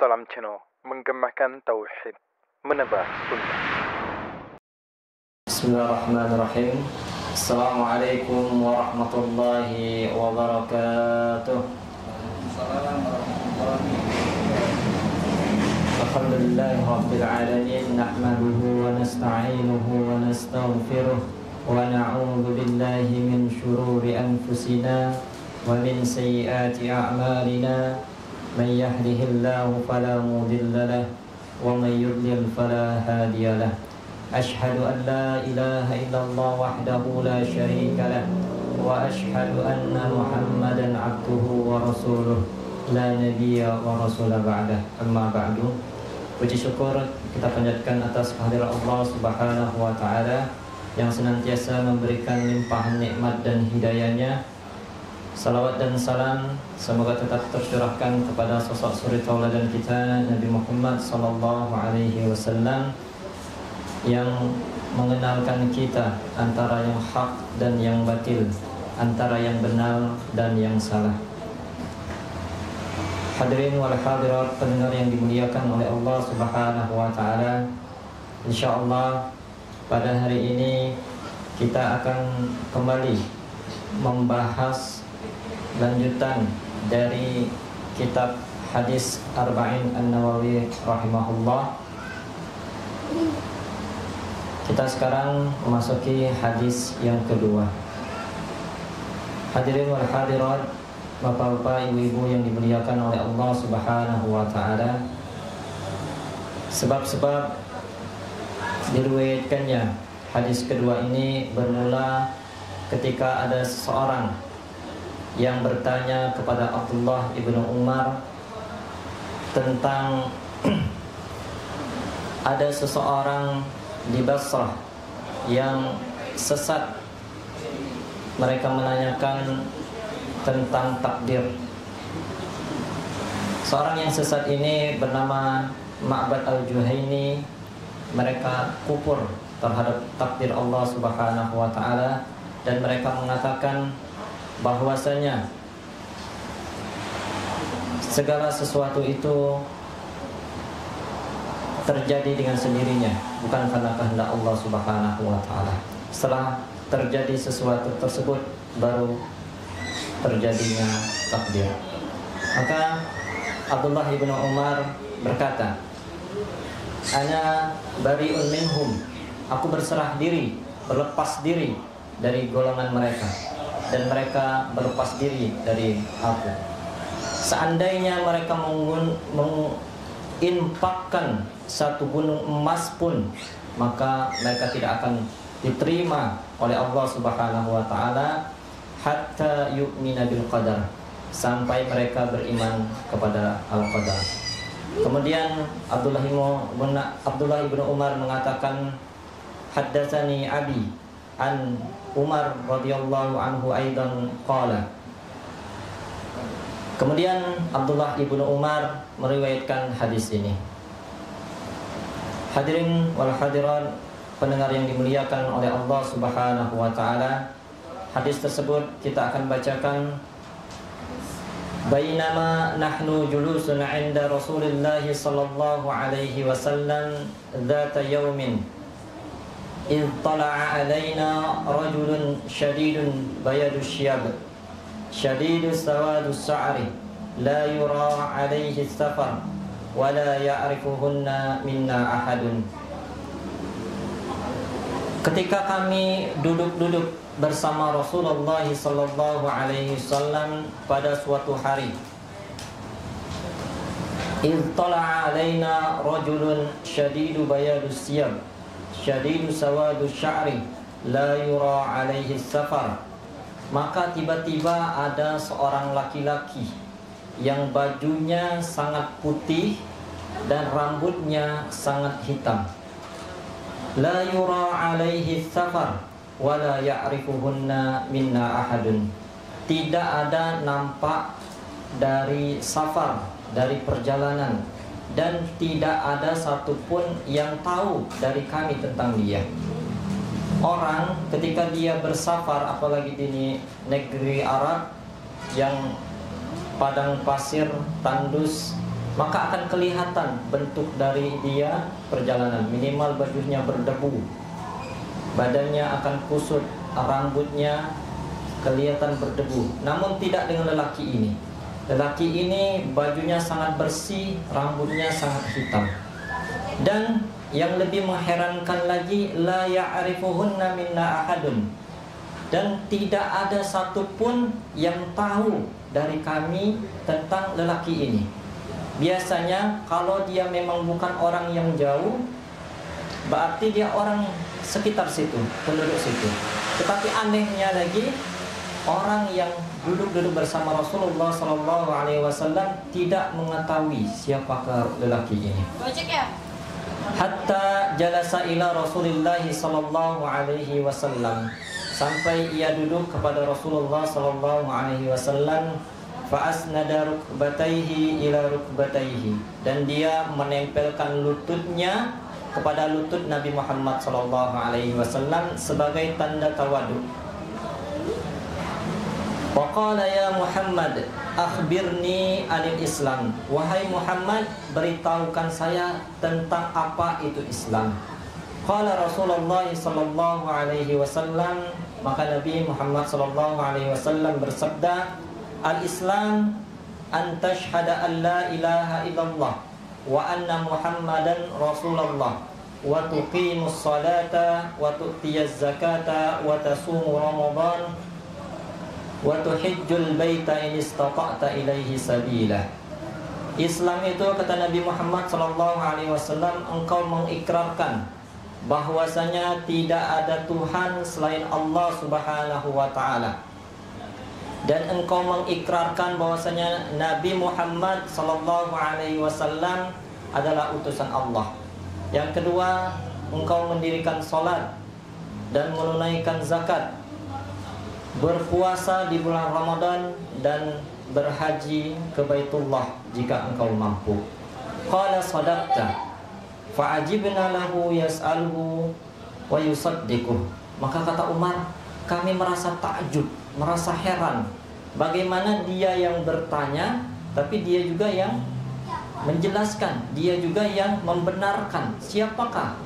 Salam Channel, menggemakan tauhid, menebar sunnah. Bismillahirrahmanirrahim. Assalamualaikum warahmatullahi wabarakatuh. Alhamdulillahi rabbil alamin, nahmaduhu wa nasta'inuhu wa nastaghfiruh wa na'udzu billahi min shururi anfusina wa min sayyiati a'malina. Man yahdihillahu fala mudilla lahu wa man yudlil fala hadiya lahu. Ashhadu an la ilaha illallah wahdahu la syarika lah wa ashhadu anna Muhammadan abduhu wa rasuluh la nabiyya wa rasula ba'dah. Amma ba'du. Puji syukur kita panjatkan atas kehadirat Allah Subhanahu wa taala yang senantiasa memberikan limpahan nikmat dan hidayahnya. Salawat dan salam semoga tetap tercurahkan kepada sosok suri tauladan kita Nabi Muhammad sallallahu alaihi wasallam yang mengenalkan kita antara yang hak dan yang batil, antara yang benar dan yang salah. Hadirin wal hadirat pendengar yang dimuliakan oleh Allah Subhanahu wa taala. Insyaallah pada hari ini kita akan kembali membahas lanjutan dari kitab hadis Arba'in An-Nawawi rahimahullah. Kita sekarang memasuki hadis yang kedua. Hadirin wal hadirat, bapak-bapak, ibu-ibu yang dimuliakan oleh Allah Subhanahu wa taala. Sebab-sebab diriwayatkannya hadis kedua ini bermula ketika ada seseorang yang bertanya kepada Abdullah ibnu Umar tentang ada seseorang di Basrah yang sesat. Mereka menanyakan tentang takdir. Seorang yang sesat ini bernama Ma'bad al-Juhaini. Mereka kufur terhadap takdir Allah Subhanahu wa taala dan mereka mengatakan bahwasanya segala sesuatu itu terjadi dengan sendirinya, bukan karena kehendak Allah Subhanahu wa taala. Setelah terjadi sesuatu tersebut baru terjadinya takdir. Maka Abdullah ibnu Umar berkata, "Ana bari'un minhum." Aku berserah diri, berlepas diri dari golongan mereka dan mereka berlepas diri dari aku. Seandainya mereka menginfakkan satu gunung emas pun, maka mereka tidak akan diterima oleh Allah Subhanahu wa taala hatta yu'mina bil qadar, sampai mereka beriman kepada al-qadar. Kemudian Abdullah ibnu Umar mengatakan, haddatsani abi an Umar radhiyallahu anhu aidan qala. Kemudian Abdullah ibnu Umar meriwayatkan hadis ini. Hadirin wal hadirat pendengar yang dimuliakan oleh Allah Subhanahu wa taala, hadis tersebut kita akan bacakan. Bainama nahnu julusun 'inda Rasulillah sallallahu alaihi wasallam dzata yaumin إذ طلع علينا رجل شديد بياض الشياب شديد سواد الشعر لا يرى عليه السفر ولا يعرفهن منا أحد. Ketika kami duduk-duduk bersama Rasulullah sallallahu alaihi wasallam pada suatu hari, إذ طلع علينا رجل شديد بياض الثياب syadidu sawadu sya'ri la yura alaihi safar. Maka tiba-tiba ada seorang laki-laki yang bajunya sangat putih dan rambutnya sangat hitam. La yura alaihi safar wa la ya'rifuhunna minna ahadun. Tidak ada nampak dari safar, dari perjalanan, dan tidak ada satupun yang tahu dari kami tentang dia. Orang ketika dia bersafar, apalagi di negeri Arab yang padang pasir tandus maka akan kelihatan bentuk dari dia perjalanan. Minimal bajunya berdebu, badannya akan kusut, rambutnya kelihatan berdebu. Namun tidak dengan lelaki ini. Lelaki ini bajunya sangat bersih, rambutnya sangat hitam. Dan yang lebih mengherankan lagi, la ya'rifuhunna minna ahadun, dan tidak ada satupun yang tahu dari kami tentang lelaki ini. Biasanya kalau dia memang bukan orang yang jauh, berarti dia orang sekitar situ, penduduk situ. Tetapi anehnya lagi, orang yang duduk bersama Rasulullah SAW tidak mengetahui siapakah lelaki ini. Hatta jalasa ila Rasulullah SAW, sampai ia duduk kepada Rasulullah SAW. Fa asnada rukbatayhi ila rukbatayhi, dan dia menempelkan lututnya kepada lutut Nabi Muhammad SAW sebagai tanda tawadu. Wa qala ya Muhammad akhbirni anil Islam, wahai Muhammad, beritahukan saya tentang apa itu Islam. Qala Rasulullah SAW, maka Nabi Muhammad SAW bersabda, al-Islam an tashhada an la ilaha illallah wa anna Muhammadan Rasulullah wa tuqimus salata wa tu'tiyaz zakata wa tasumu Ramadan wa tuhijjul baita in istata'ta ilaihi sabila. Islam itu, kata Nabi Muhammad SAW, engkau mengikrarkan bahwasanya tidak ada Tuhan selain Allah Subhanahu wa ta'ala, dan engkau mengikrarkan bahwasanya Nabi Muhammad SAW adalah utusan Allah. Yang kedua, engkau mendirikan salat dan menunaikan zakat, berpuasa di bulan Ramadan, dan berhaji ke Baitullah jika engkau mampu. Qala sadaqta, fa'ajibna lahu yas'aluhu wa yusaddiquh. Maka kata Umar, kami merasa takjub, merasa heran, bagaimana dia yang bertanya, tapi dia juga yang menjelaskan, dia juga yang membenarkan siapakah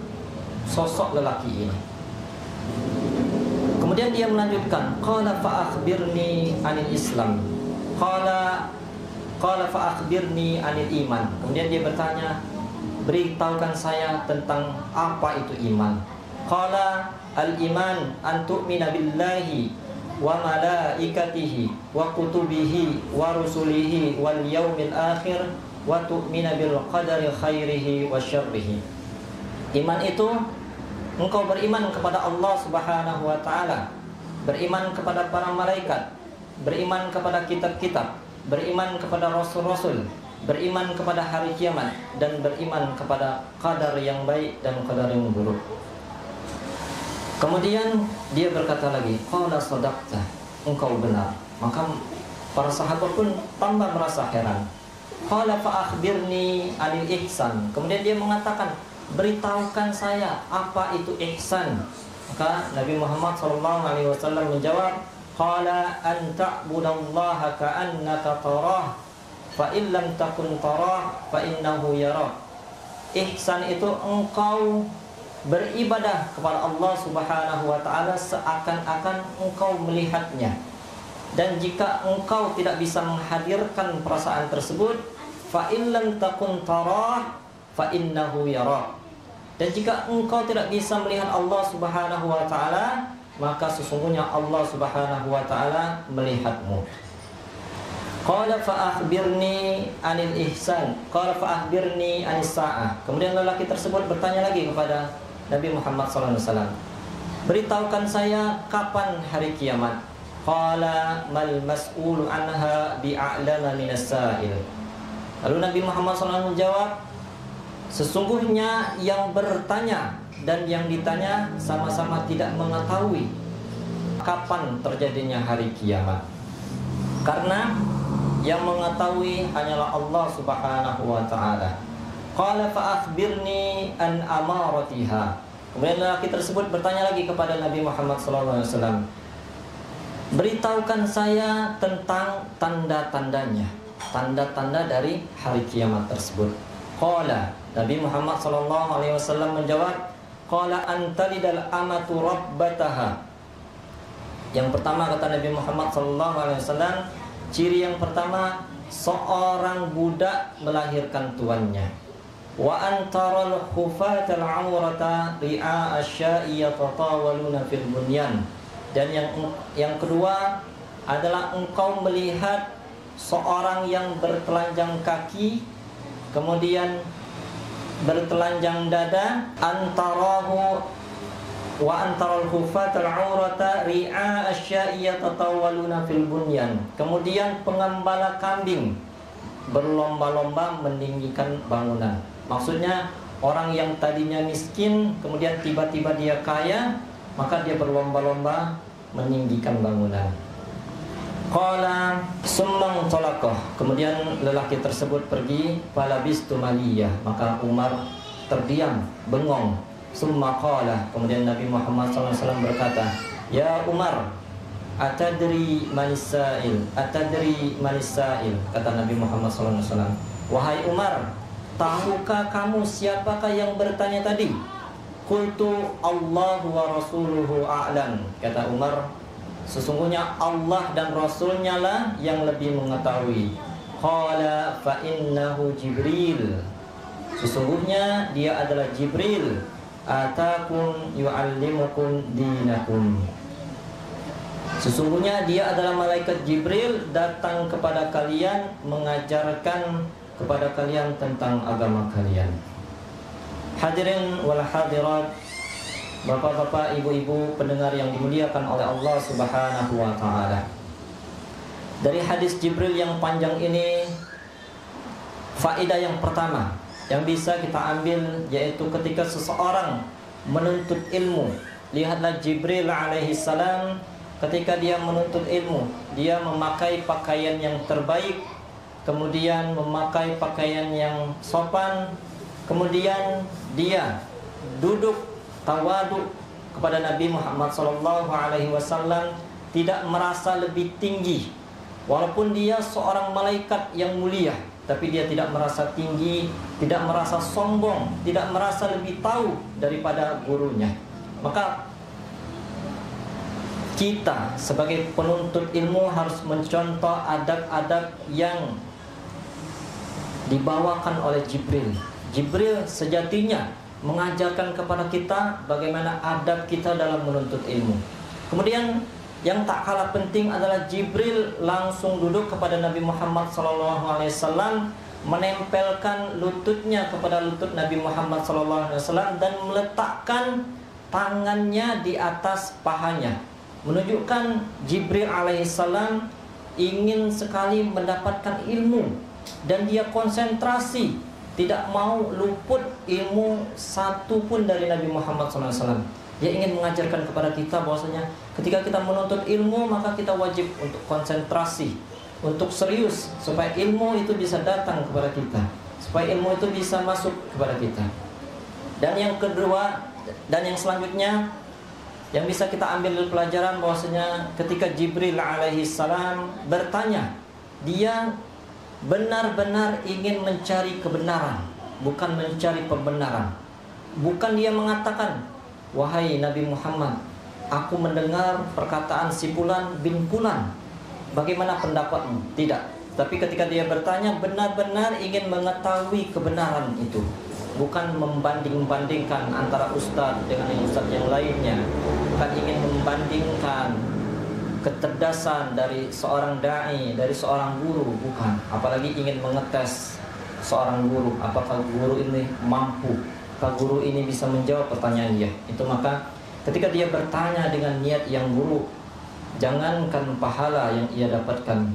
sosok lelaki ini. Kemudian dia melanjutkan, qala fa akhbirni anil Islam, qala fa akhbirni anil iman. Kemudian dia bertanya, beritahukan saya tentang apa itu iman. Qala al-iman an tu'mina billahi wa malaikatihi wa kutubihi wa rusulihi wal yaumil akhir wa tu'mina bil qadari khairihi wa syarrihi. Iman itu engkau beriman kepada Allah Subhanahu wa ta'ala, beriman kepada para malaikat, beriman kepada kitab-kitab, beriman kepada rasul-rasul, beriman kepada hari kiamat, dan beriman kepada qadar yang baik dan qadar yang buruk. Kemudian dia berkata lagi, qala sadaqta, engkau benar. Maka para sahabat pun tambah merasa heran. Qala fa akhbirni anil ihsan. Kemudian dia mengatakan, beritahukan saya apa itu ihsan. Maka Nabi Muhammad SAW menjawab, qala an ta'budallaha ka'annaka tarah, fa in lam takun tarah fa innahu yarak. Ihsan itu engkau beribadah kepada Allah Subhanahu wa ta'ala seakan-akan engkau melihatnya. Dan jika engkau tidak bisa menghadirkan perasaan tersebut, fa in lam takun tarah fa innahu yarak. Dan jika engkau tidak bisa melihat Allah Subhanahu wa ta'ala, maka sesungguhnya Allah Subhanahu wa ta'ala melihatmu. Qala fa akhbirni anil ihsan, qala fa akhbirni anis sa'ah. Kemudian lelaki tersebut bertanya lagi kepada Nabi Muhammad SAW, beritahukan saya kapan hari kiamat. Qala mal mas'ulu anha bi'a'lama minas sa'il. Lalu Nabi Muhammad SAW menjawab, sesungguhnya yang bertanya dan yang ditanya sama-sama tidak mengetahui kapan terjadinya hari kiamat, karena yang mengetahui hanyalah Allah Subhanahu wa ta'ala. Qala fa akhbirni an amaratiha. Kemudian lelaki tersebut bertanya lagi kepada Nabi Muhammad SAW, beritahukan saya tentang tanda-tandanya. tanda-tanda dari hari kiamat tersebut. Qala, Nabi Muhammad SAW menjawab, qala antalidal amatu rabbataha. Yang pertama kata Nabi Muhammad SAW, ciri yang pertama, seorang budak melahirkan tuannya. Wa antaral hufatal awrata ri'a asya'i yatatawaluna fil bunyan. Dan yang kedua adalah engkau melihat seorang yang bertelanjang kaki, kemudian bertelanjang dada, antarahu wa antaral hufatal awrata ri'a asya'i yatatawaluna fil bunyan. Kemudian pengembala kambing berlomba-lomba meninggikan bangunan. Maksudnya orang yang tadinya miskin kemudian tiba-tiba dia kaya, maka dia berlomba-lomba meninggikan bangunan. Qala summang talaqah. Kemudian lelaki tersebut pergi, falabistu maliyah, maka Umar terdiam, bengong. Summa qala, kemudian Nabi Muhammad SAW berkata, ya Umar, atadri manis sa'il, atadri manis sa'il, kata Nabi Muhammad SAW. Wahai Umar, tahukah kamu siapakah yang bertanya tadi? Qultu Allahu wa rasuluhu a'lam. Kata Umar, sesungguhnya Allah dan Rasulnya lah yang lebih mengetahui. Qala fa innahu Jibril. Sesungguhnya dia adalah Jibril. Atakum yu'allimukum dinakum. Sesungguhnya dia adalah malaikat Jibril datang kepada kalian mengajarkan kepada kalian tentang agama kalian. Hadirin wal hadirat, bapak-bapak, ibu-ibu pendengar yang dimuliakan oleh Allah Subhanahu wa taala. Dari hadis Jibril yang panjang ini, faedah yang pertama yang bisa kita ambil yaitu ketika seseorang menuntut ilmu, lihatlah Jibril alaihi salam ketika dia menuntut ilmu, dia memakai pakaian yang terbaik, kemudian memakai pakaian yang sopan, kemudian dia duduk tawadu kepada Nabi Muhammad SAW, tidak merasa lebih tinggi. Walaupun dia seorang malaikat yang mulia, tapi dia tidak merasa tinggi, tidak merasa sombong, tidak merasa lebih tahu daripada gurunya. Maka kita sebagai penuntut ilmu harus mencontoh adab-adab yang dibawakan oleh Jibril. Jibril sejatinya mengajarkan kepada kita bagaimana adab kita dalam menuntut ilmu. Kemudian yang tak kalah penting adalah Jibril langsung duduk kepada Nabi Muhammad SAW, menempelkan lututnya kepada lutut Nabi Muhammad SAW dan meletakkan tangannya di atas pahanya, menunjukkan Jibril alaihissalam ingin sekali mendapatkan ilmu dan dia konsentrasi, tidak mau luput ilmu satu pun dari Nabi Muhammad SAW. Dia ingin mengajarkan kepada kita bahwasanya ketika kita menuntut ilmu, maka kita wajib untuk konsentrasi, untuk serius, supaya ilmu itu bisa datang kepada kita, supaya ilmu itu bisa masuk kepada kita. Dan yang kedua, dan yang selanjutnya yang bisa kita ambil pelajaran bahwasanya ketika Jibril alaihi salam bertanya, dia benar-benar ingin mencari kebenaran, bukan mencari pembenaran. Bukan dia mengatakan, wahai Nabi Muhammad, aku mendengar perkataan si Fulan bin Fulan, bagaimana pendapatmu? Tidak. Tapi ketika dia bertanya, benar-benar ingin mengetahui kebenaran itu, bukan membanding-bandingkan antara ustaz dengan ustaz yang lainnya, bukan ingin membandingkan kecerdasan dari seorang da'i, dari seorang guru, bukan. Apalagi ingin mengetes seorang guru, apakah guru ini mampu, apakah guru ini bisa menjawab pertanyaan dia. Itu maka ketika dia bertanya dengan niat yang buruk, jangankan pahala yang ia dapatkan,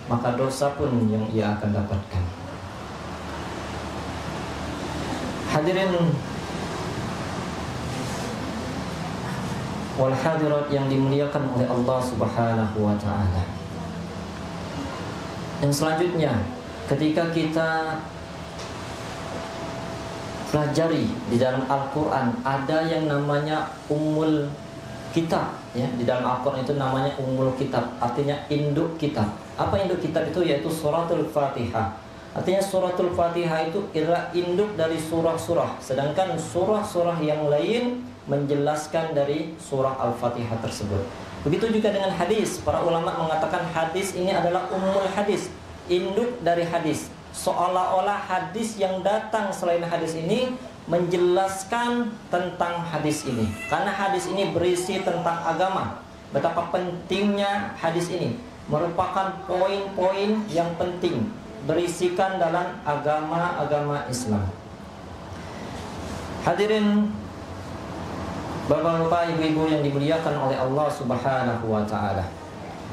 maka dosa pun yang ia akan dapatkan. Hadirin wal hadirat yang dimuliakan oleh Allah Subhanahu wa taala. Dan selanjutnya, ketika kita pelajari di dalam Al-Qur'an, ada yang namanya Ummul kitab ya. Di dalam Al-Qur'an itu namanya Ummul Kitab, artinya induk kitab. Apa induk kitab itu? Yaitu suratul Fatihah. Artinya suratul Fatihah itu adalah induk dari surah-surah, sedangkan surah-surah yang lain menjelaskan dari surah Al-Fatihah tersebut. Begitu juga dengan hadis. Para ulama mengatakan hadis ini adalah ummul hadis, induk dari hadis. Seolah-olah hadis yang datang selain hadis ini menjelaskan tentang hadis ini. Karena hadis ini berisi tentang agama. Betapa pentingnya hadis ini, merupakan poin-poin yang penting berisikan dalam agama Islam. Hadirin Bapak-bapak, ibu-ibu yang dimuliakan oleh Allah Subhanahu wa taala.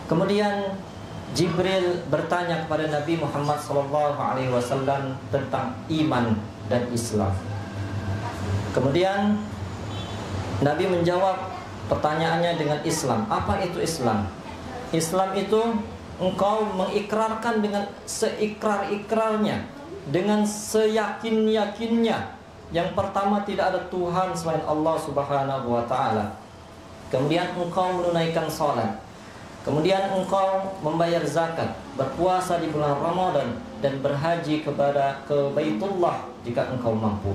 Kemudian Jibril bertanya kepada Nabi Muhammad SAW tentang iman dan Islam. Kemudian Nabi menjawab pertanyaannya dengan Islam. Apa itu Islam? Islam itu engkau mengikrarkan dengan seikrar-ikrarnya, dengan seyakin-yakinnya. Yang pertama, tidak ada Tuhan selain Allah Subhanahu wa taala. Kemudian engkau menunaikan salat. Kemudian engkau membayar zakat, berpuasa di bulan Ramadan, dan berhaji ke Baitullah jika engkau mampu.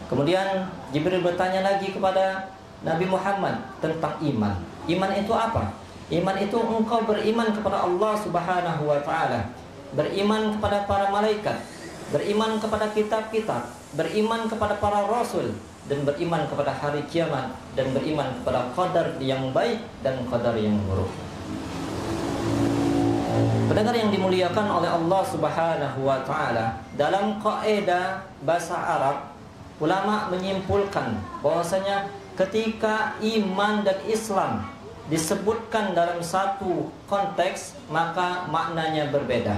Kemudian Jibril bertanya lagi kepada Nabi Muhammad tentang iman. Iman itu apa? Iman itu engkau beriman kepada Allah Subhanahu wa taala, beriman kepada para malaikat, beriman kepada kitab-kitab, beriman kepada para rasul, dan beriman kepada hari kiamat, dan beriman kepada qadar yang baik dan qadar yang buruk. Pendengar yang dimuliakan oleh Allah Subhanahu wa taala, dalam kaidah bahasa Arab, ulama menyimpulkan bahwasanya ketika iman dan Islam disebutkan dalam satu konteks, maka maknanya berbeda.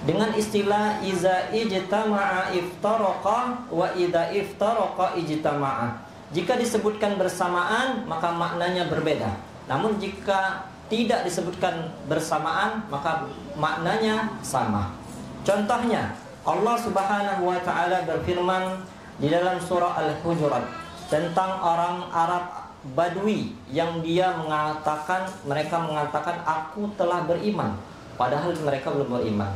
Dengan istilah iza ijtama'a iftaraqa wa idza iftaraqa ijtama'a. Jika disebutkan bersamaan, maka maknanya berbeda. Namun jika tidak disebutkan bersamaan, maka maknanya sama. Contohnya, Allah Subhanahu wa taala berfirman di dalam surah Al-Hujurat tentang orang Arab Badui yang mereka mengatakan aku telah beriman, padahal mereka belum beriman.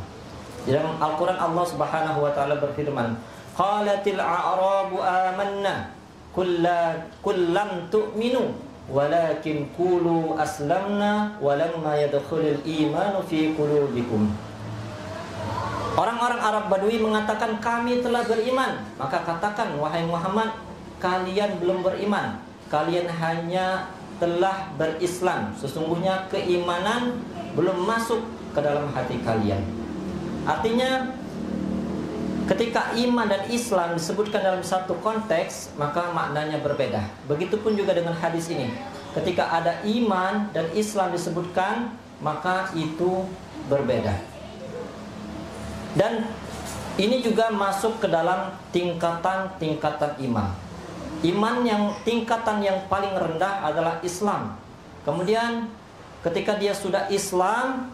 Di dalam Al-Quran Allah Subhanahu wa ta'ala berfirman, qalatil a'rabu amanna kullam tu'minu walakin qulu aslamna walamma yadkhulul imanu fi qulubikum. Orang-orang Arab Badui mengatakan kami telah beriman. Maka katakan, wahai Muhammad, kalian belum beriman, kalian hanya telah berislam. Sesungguhnya keimanan belum masuk ke dalam hati kalian. Artinya ketika iman dan Islam disebutkan dalam satu konteks, maka maknanya berbeda. Begitupun juga dengan hadis ini. Ketika ada iman dan Islam disebutkan, maka itu berbeda. Dan ini juga masuk ke dalam tingkatan-tingkatan iman. Iman yang tingkatan yang paling rendah adalah Islam. Kemudian ketika dia sudah Islam,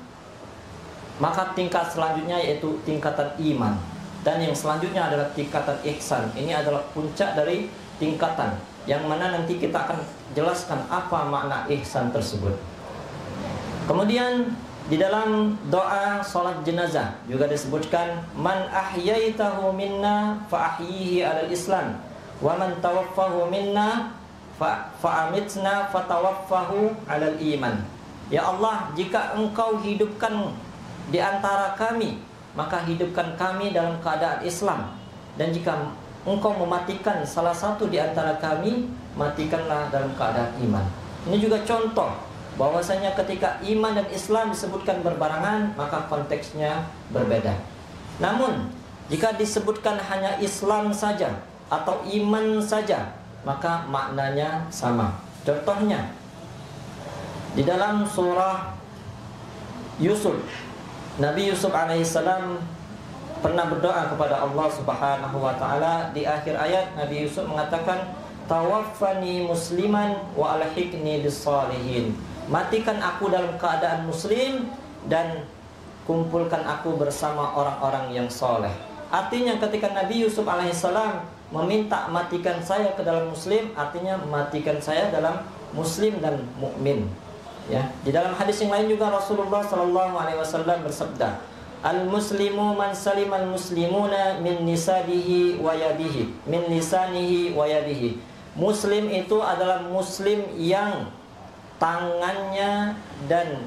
maka tingkat selanjutnya yaitu tingkatan iman. Dan yang selanjutnya adalah tingkatan ihsan. Ini adalah puncak dari tingkatan, yang mana nanti kita akan jelaskan apa makna ihsan tersebut. Kemudian di dalam doa salat jenazah juga disebutkan, man ahyaitahu minna fa ahyihi alal islam wa man tawaffahu minna fa amitna fa tawaffahu alal iman. Ya Allah, jika engkau hidupkan di antara kami, maka hidupkan kami dalam keadaan Islam. Dan jika engkau mematikan salah satu di antara kami, matikanlah dalam keadaan iman. Ini juga contoh bahwasanya ketika iman dan Islam disebutkan berbarengan, maka konteksnya berbeda. Namun jika disebutkan hanya Islam saja atau iman saja, maka maknanya sama. Contohnya di dalam surah Yusuf, Nabi Yusuf alaihissalam pernah berdoa kepada Allah Subhanahu wa taala. Di akhir ayat Nabi Yusuf mengatakan, tawaffani musliman wa alhiqni bis-shalihin. Matikan aku dalam keadaan muslim dan kumpulkan aku bersama orang-orang yang soleh. Artinya ketika Nabi Yusuf alaihissalam meminta matikan saya ke dalam muslim, artinya matikan saya dalam muslim dan mukmin. Ya, di dalam hadis yang lain juga Rasulullah sallallahu alaihi wasallam bersabda, "Al-muslimu man salimal muslimuna min lisanihi wa yadihi, min lisanihi wa yadihi." Muslim itu adalah muslim yang tangannya dan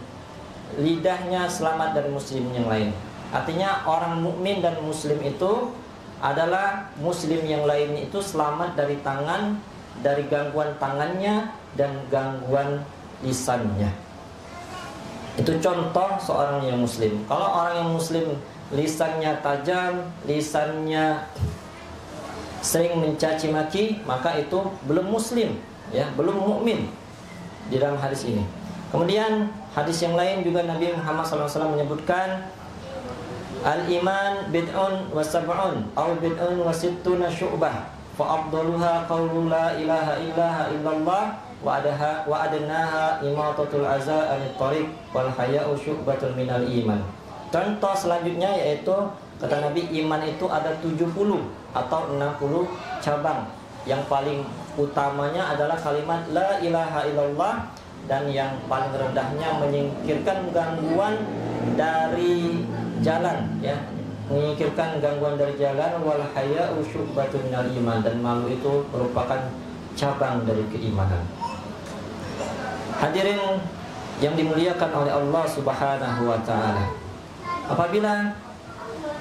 lidahnya selamat dari muslim yang lain. Artinya orang mukmin dan muslim itu adalah muslim yang lainnya itu selamat dari tangan, dari gangguan tangannya dan gangguan lisannya. Itu contoh seorang yang muslim. Kalau orang yang muslim lisannya tajam, lisannya sering mencaci maki, maka itu belum muslim, ya, belum mukmin di dalam hadis ini. Kemudian hadis yang lain juga Nabi Muhammad SAW menyebutkan, al-iman bid'un wa sab'un aw bid'un wa sittuna syu'bah fa afdaluha qawlu la ilaha illallah wa adnaha imatatul aza anit tariq wal haya'u syu'batun minal iman. Contoh selanjutnya yaitu kata Nabi, iman itu ada 70 atau 60 cabang. Yang paling utamanya adalah kalimat la ilaha illallah, dan yang paling rendahnya menyingkirkan gangguan dari jalan, ya, menyingkirkan gangguan dari jalan. Wal haya'u syu'batun minal iman, dan malu itu merupakan cabang dari keimanan. Hadirin yang dimuliakan oleh Allah Subhanahu wa taala, apabila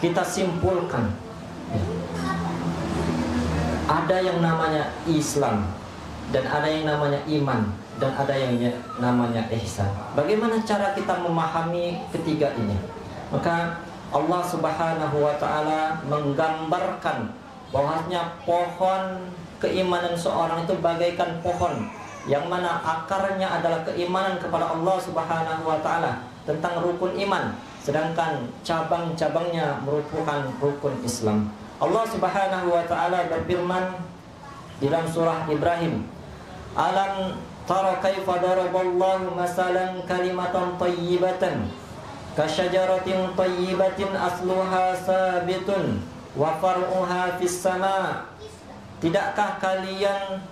kita simpulkan, ada yang namanya Islam dan ada yang namanya iman dan ada yang namanya ihsan. Bagaimana cara kita memahami ketiga ini? Maka Allah Subhanahu wa taala menggambarkan bahwasanya pohon keimanan seorang itu bagaikan pohon yang mana akarnya adalah keimanan kepada Allah Subhanahu wa taala tentang rukun iman, sedangkan cabang-cabangnya merupakan rukun Islam. Allah Subhanahu wa taala berfirman di dalam surah Ibrahim, "Alam tara kaifa daraballahu masalan kalimatan thayyibatan kasyajaratin thayyibatin asluha sabitun wa far'uha fis sama." Tidakkah kalian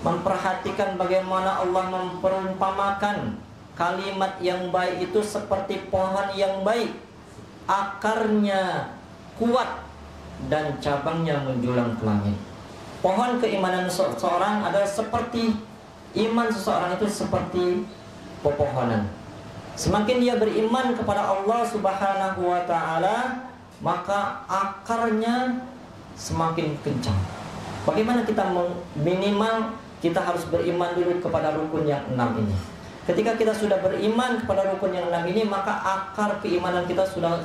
memperhatikan bagaimana Allah memperumpamakan kalimat yang baik itu seperti pohon yang baik, akarnya kuat dan cabangnya menjulang ke langit. Pohon keimanan seseorang adalah seperti iman seseorang itu seperti pepohonan. Semakin dia beriman kepada Allah Subhanahu wa taala, maka akarnya semakin kencang. Bagaimana kita minimal kita harus beriman dulu kepada rukun yang 6 ini. Ketika kita sudah beriman kepada rukun yang 6 ini, maka akar keimanan kita sudah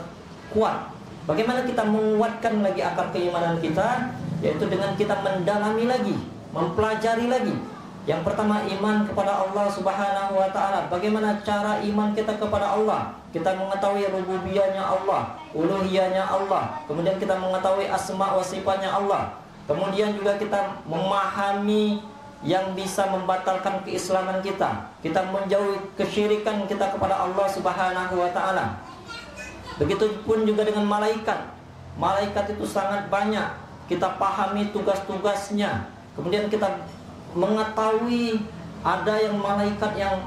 kuat. Bagaimana kita menguatkan lagi akar keimanan kita? Yaitu dengan kita mendalami lagi, mempelajari lagi. Yang pertama, iman kepada Allah Subhanahu wa taala. Bagaimana cara iman kita kepada Allah? Kita mengetahui rububiyahnya Allah, uluhiyahnya Allah. Kemudian kita mengetahui asma wa sifatnya Allah. Kemudian juga kita memahami yang bisa membatalkan keislaman kita. Kita menjauhi kesyirikan kita kepada Allah Subhanahu wa taala. Begitupun juga dengan malaikat. Malaikat itu sangat banyak. Kita pahami tugas-tugasnya. Kemudian kita mengetahui ada yang malaikat yang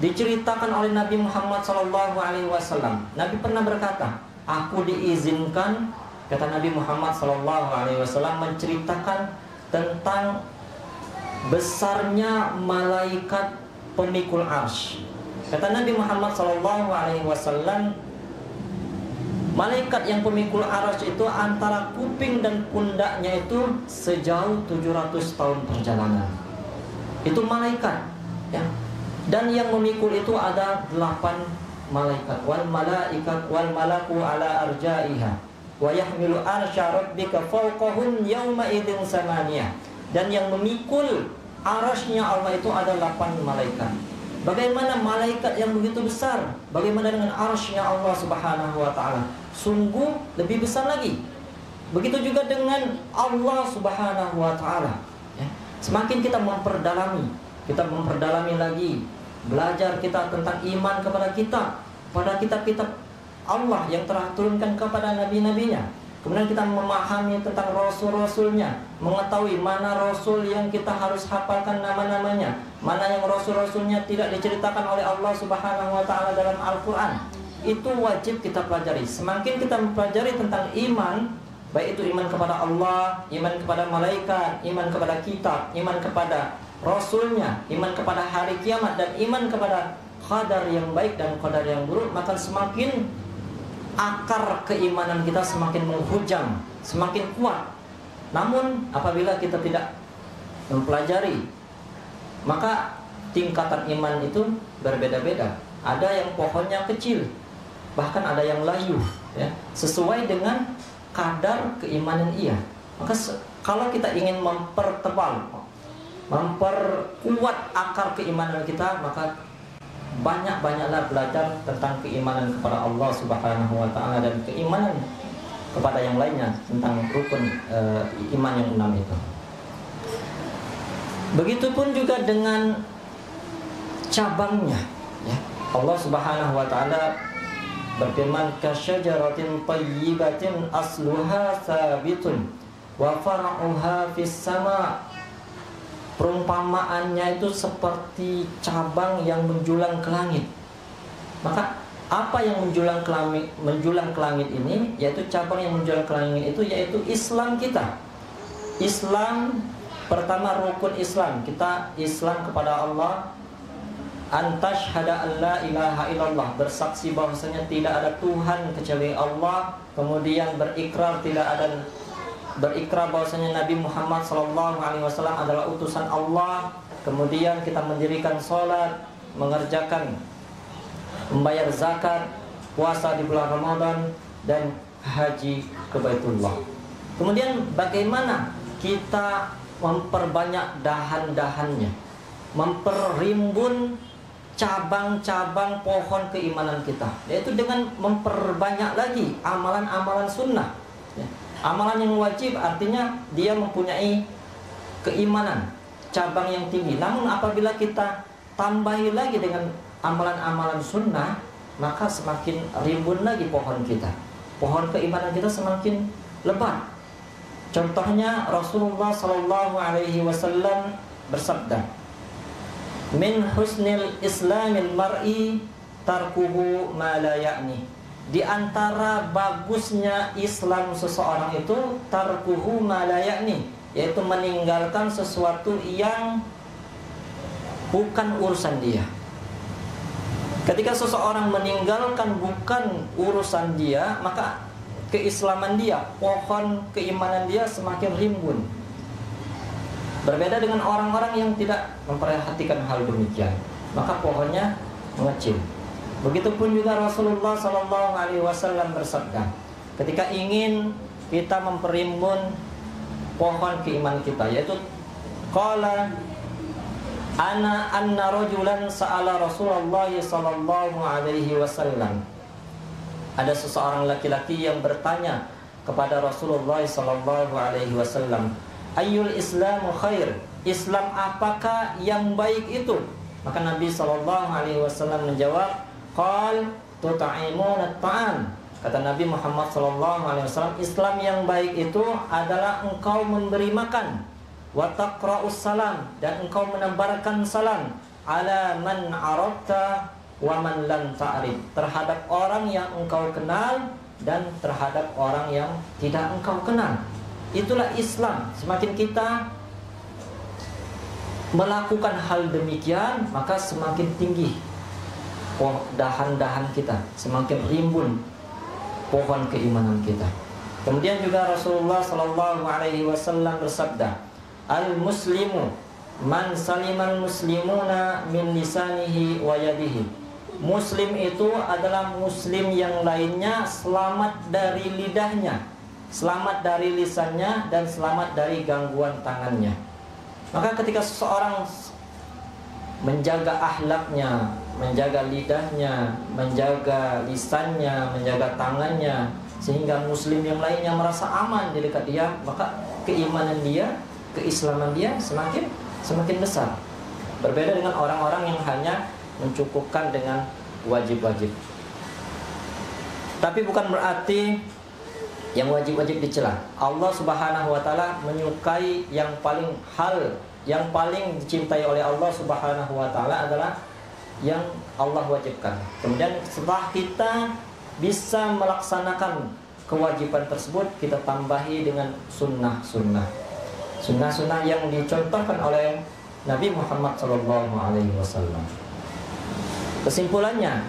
diceritakan oleh Nabi Muhammad SAW. Nabi pernah berkata, "Aku diizinkan," kata Nabi Muhammad SAW, menceritakan tentang besarnya malaikat pemikul arsy. Kata Nabi Muhammad SAW, malaikat yang pemikul arsy itu antara kuping dan pundaknya itu sejauh 700 tahun perjalanan. Itu malaikat, ya. Dan yang memikul itu ada 8 malaikat. Wal malaikat wal malaku ala arjaiha wa yahmilu arsya rabbika fawqahum yawma idzin samaniyah. Dan yang memikul arasy-Nya Allah itu ada 8 malaikat. Bagaimana malaikat yang begitu besar? Bagaimana dengan arasy-Nya Allah Subhanahu wa taala? Sungguh lebih besar lagi. Begitu juga dengan Allah Subhanahu wa taala, ya. Semakin kita memperdalami lagi, belajar kita tentang iman kepada kitab-kitab Allah yang telah turunkan kepada nabi-nabinya. Kemudian kita memahami tentang rasul-rasulnya, mengetahui mana rasul yang kita harus hafalkan nama-namanya, mana yang rasul-rasulnya tidak diceritakan oleh Allah Subhanahu wa taala dalam Al-Qur'an. Itu wajib kita pelajari. Semakin kita mempelajari tentang iman, baik itu iman kepada Allah, iman kepada malaikat, iman kepada kitab, iman kepada rasulnya, iman kepada hari kiamat, dan iman kepada qadar yang baik dan qadar yang buruk, maka semakin akar keimanan kita semakin menghujam, semakin kuat. Namun apabila kita tidak mempelajari, maka tingkatan iman itu berbeda-beda. Ada yang pohonnya kecil, bahkan ada yang layu, ya, sesuai dengan kadar keimanan ia. Maka kalau kita ingin mempertebal, memperkuat akar keimanan kita, maka banyak-banyaklah belajar tentang keimanan kepada Allah Subhanahu wa taala dan keimanan kepada yang lainnya tentang rukun iman yang 6 itu. Begitupun juga dengan cabangnya, ya. Allah Subhanahu wa taala berfirman, kasyajaratin thayyibatin asluha tsabitun wa far'uha fis sama'. Perumpamaannya itu seperti cabang yang menjulang ke langit. Maka apa yang menjulang ke langit ini, yaitu cabang yang menjulang ke langit itu, yaitu Islam kita. Islam pertama, rukun Islam kita, Islam kepada Allah, antashhada an la ilaha illallah, bersaksi bahwasanya tidak ada Tuhan kecuali Allah, kemudian berikrar bahwasanya Nabi Muhammad SAW adalah utusan Allah, kemudian kita mendirikan sholat, membayar zakat, puasa di bulan Ramadan, dan haji ke Baitullah. Kemudian bagaimana kita memperbanyak dahan-dahannya, memperrimbun cabang-cabang pohon keimanan kita, yaitu dengan memperbanyak lagi amalan-amalan sunnah, ya. Amalan yang wajib artinya dia mempunyai keimanan, cabang yang tinggi. Namun apabila kita tambahi lagi dengan amalan-amalan sunnah, maka semakin rimbun lagi pohon kita. Pohon keimanan kita semakin lebat. Contohnya Rasulullah SAW bersabda, min husnil islamil mar'i tarkuhu ma la ya'ni. Di antara bagusnya Islam seseorang itu tarkuhu ma la ya'ni, yaitu meninggalkan sesuatu yang bukan urusan dia. Ketika seseorang meninggalkan bukan urusan dia, maka keislaman dia, pohon keimanan dia semakin rimbun. Berbeda dengan orang-orang yang tidak memperhatikan hal demikian, maka pohonnya mengecil. Begitupun juga Rasulullah SAW bersabda, ketika ingin kita memperimbun pohon keimanan kita, yaitu qala anna rajulan sa'ala Rasulullah SAW. Ada seseorang laki-laki yang bertanya kepada Rasulullah SAW, ayyul islamu khair, Islam apakah yang baik itu? Maka Nabi SAW menjawab, qal tuta'imuna ta'am. Kata Nabi Muhammad SAW, Islam yang baik itu adalah engkau memberi makan, wa taqra'us salam, dan engkau menebarkan salam, ala man arafta wa man lam ta'rif, terhadap orang yang engkau kenal dan terhadap orang yang tidak engkau kenal. Itulah Islam. Semakin kita melakukan hal demikian, maka semakin tinggi dahan-dahan kita, semakin rimbun pohon keimanan kita. Kemudian juga Rasulullah SAW bersabda, al-muslimu man salimal muslimuna min lisanihi wa yadihi. Muslim itu adalah muslim yang lainnya selamat dari lidahnya, selamat dari lisannya, dan selamat dari gangguan tangannya. Maka ketika seseorang menjaga akhlaknya, menjaga lidahnya, menjaga lisannya, menjaga tangannya, sehingga muslim yang lainnya merasa aman di dekat dia, maka keimanan dia, keislaman dia semakin besar. Berbeda dengan orang-orang yang hanya mencukupkan dengan wajib-wajib. Tapi bukan berarti yang wajib-wajib dicela. Allah Subhanahu wa taala menyukai yang paling dicintai oleh Allah Subhanahu wa taala adalah yang Allah wajibkan. Kemudian setelah kita bisa melaksanakan kewajiban tersebut, kita tambahi dengan sunnah-sunnah yang dicontohkan oleh Nabi Muhammad SAW. Kesimpulannya,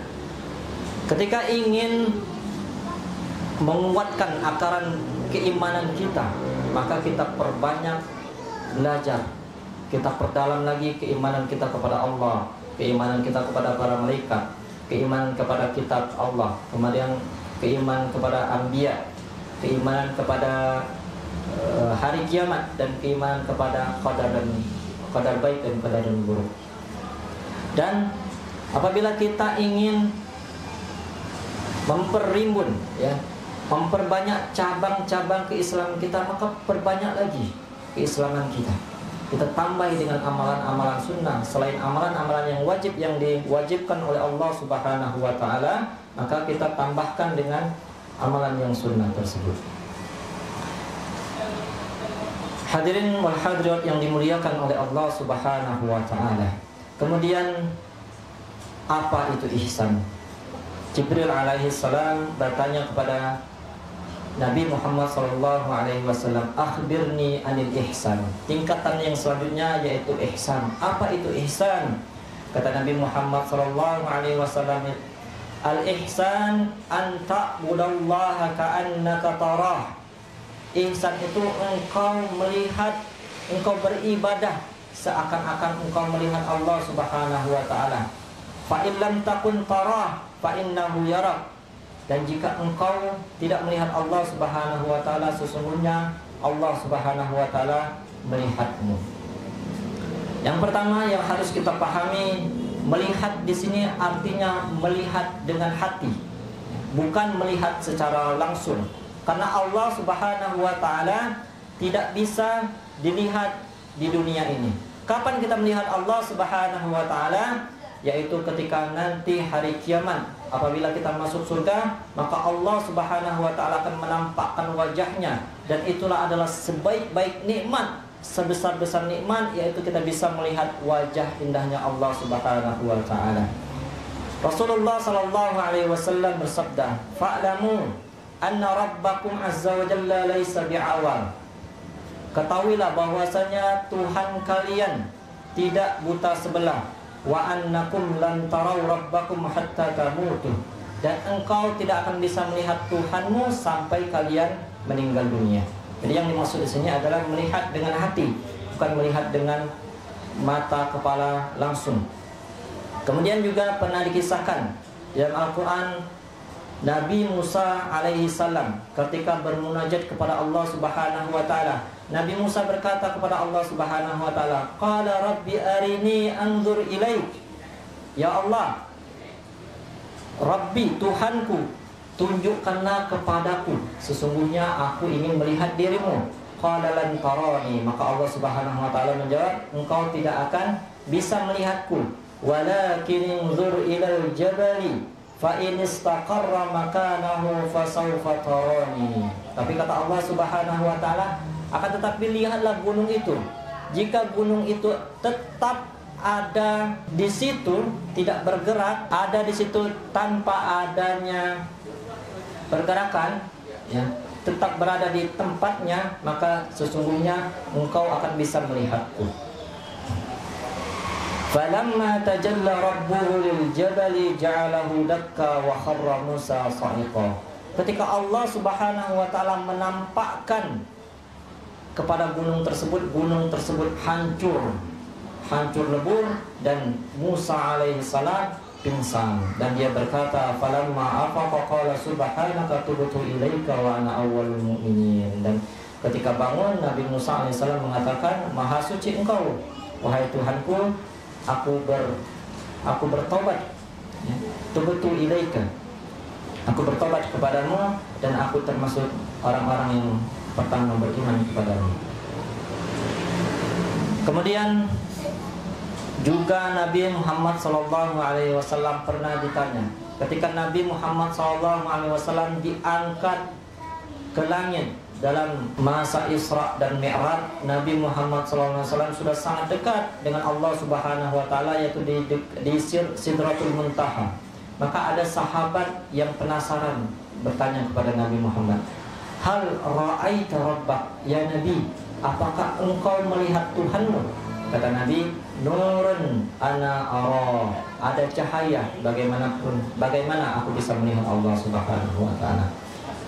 ketika ingin menguatkan akaran keimanan kita, maka kita perbanyak belajar, kita perdalam lagi keimanan kita kepada Allah, keimanan kita kepada para malaikat, keimanan kepada kitab Allah, kemudian keimanan kepada anbiya, keimanan kepada hari kiamat, dan keimanan kepada qadar baik dan qadar buruk. Dan apabila kita ingin memperrimbun, memperbanyak cabang-cabang keislaman kita, maka perbanyak lagi keislaman kita. Kita tambah dengan amalan-amalan sunnah. Selain amalan-amalan yang wajib yang diwajibkan oleh Allah Subhanahu wa taala, maka kita tambahkan dengan amalan yang sunnah tersebut. Hadirin wal hadirat yang dimuliakan oleh Allah Subhanahu wa taala. Kemudian apa itu ihsan? Jibril alaihi salam bertanya kepada Nabi Muhammad SAW, akhbirni anil ihsan. Tingkatan yang selanjutnya yaitu ihsan. Apa itu ihsan? Kata Nabi Muhammad SAW, al-ihsan an ta'budallaha ka'annaka tarah. Ihsan itu engkau beribadah seakan-akan engkau melihat Allah Subhanahu wa taala. Fa in lam takun tarah fa innahu yarak. Dan jika engkau tidak melihat Allah Subhanahu wa taala, sesungguhnya Allah Subhanahu wa taala melihatmu. Yang pertama yang harus kita pahami, melihat di sini artinya melihat dengan hati, bukan melihat secara langsung. Karena Allah Subhanahu wa taala tidak bisa dilihat di dunia ini. Kapan kita melihat Allah Subhanahu wa taala? Yaitu ketika nanti hari kiamat, apabila kita masuk surga, maka Allah Subhanahu wa taala akan menampakkan wajahnya, dan itulah adalah sebaik-baik nikmat, sebesar-besar nikmat, yaitu kita bisa melihat wajah indahnya Allah Subhanahu wa taala. Rasulullah sallallahu alaihi wasallam bersabda, "Fa'lamu anna rabbakum azza wa jalla laisa bi'awar." Ketahuilah bahwasanya Tuhan kalian tidak buta sebelah. Wa annakum lan tarau rabbakum hatta tamutu. Dan engkau tidak akan bisa melihat Tuhanmu sampai kalian meninggal dunia. Jadi yang dimaksud di sini adalah melihat dengan hati, bukan melihat dengan mata kepala langsung. Kemudian juga pernah dikisahkan dalam Al-Quran, Nabi Musa alaihi salam ketika bermunajat kepada Allah Subhanahu wa taala, Nabi Musa berkata kepada Allah Subhanahu wa taala, "Qala rabbi arini anzur ilaik." Ya Allah, Rabbi, Tuhanku, tunjukkanlah kepadaku, sesungguhnya aku ingin melihat dirimu. Qala lan tarani, maka Allah Subhanahu wa taala menjawab, engkau tidak akan bisa melihatku. Walakin anzur ilal jabali fa in istaqarra makanahu fasawfa tarani. Tapi kata Allah Subhanahu wa taala, akan tetapi lihatlah gunung itu. Jika gunung itu tetap ada di situ, tidak bergerak, ada di situ tanpa adanya pergerakan, tetap berada di tempatnya, maka sesungguhnya engkau akan bisa melihatku. Falamma tajalla rabbuhu lil jabali ja'alahu dakka wa kharra Musa sa'iqa. Ketika Allah Subhanahu wa taala menampakkan kepada gunung tersebut hancur lebur, dan Musa alaihi salam pingsan, dan dia berkata, falamma afaqa qala subhanaka tubtu ilaika wa ana awwalul mu'minin. Dan ketika bangun, Nabi Musa alaihi salam mengatakan, maha suci engkau wahai Tuhanku, aku bertobat, tubtu ilaika, aku bertobat kepadamu, dan aku termasuk orang-orang yang pertama beriman kepadamu. Kemudian juga Nabi Muhammad SAW pernah ditanya, ketika Nabi Muhammad SAW diangkat ke langit dalam masa Isra dan Mi'raj, Nabi Muhammad SAW sudah sangat dekat dengan Allah Subhanahu wa taala, yaitu di Sidratul Muntaha. Maka ada sahabat yang penasaran bertanya kepada Nabi Muhammad, "Hal ra'aita rabbak ya Nabi? Apakah engkau melihat Tuhanmu?" Kata Nabi, "Nurun ana ara." Ada cahaya, bagaimana aku bisa melihat Allah Subhanahu wa taala.